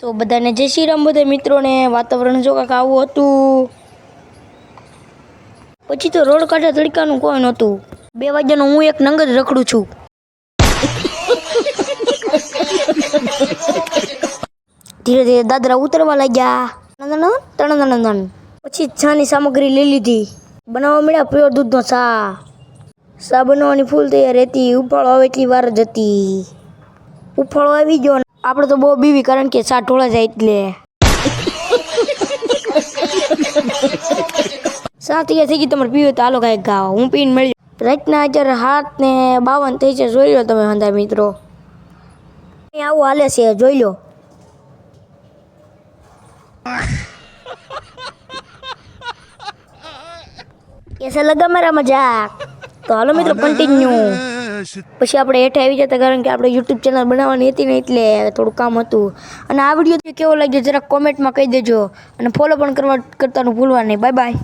તો બધાને જય શ્રી રામ બધા મિત્રોને વાતાવરણ જો કાંક આવું હતું. પછી તો રોડ કાંઠે તડકાનું કોઈ નહોતું. 2 વાગ્યાનો હું એક નંગ જ રખડું છું. ધીરે ધીરે દાદરા ઉતરવા લાગ્યા. પછી ચાની સામગ્રી લઈ લીધી. બનાવવા મળ્યા પ્યોર દૂધનો ચા. ચા બનાવવાની ફૂલ તૈયાર હતી. ઉફાળો આવે એટલી વાર જ હતી. ઉફાળો આવી ગયો. આપણે તો બહુ બીવી કારણ કે ચા ઢોળા જાય એટલે. ચા તૈયાર થઈ ગઈ. તમારે પીવે તો હાલો કાંઈક ગાવ. હું પીને મળી. રાતના અત્યારે 7:52 થઈ છે. જોઈ લો તમે હંધા મિત્રો. આવું હાલે છે જોઈ લો. કેસે લગા મારા મજાક. તો હાલો મિત્રો કન્ટિન્યુ. પછી આપણે હેઠે આવી જતા કારણ કે આપણે યુટ્યુબ ચેનલ બનાવવાની હતી ને એટલે થોડું કામ હતું. અને આ વિડીયો કેવો લાગ્યો જરા કોમેન્ટમાં કહી દેજો. અને ફોલો પણ કરવાનું ભૂલવા નહીં. Bye bye.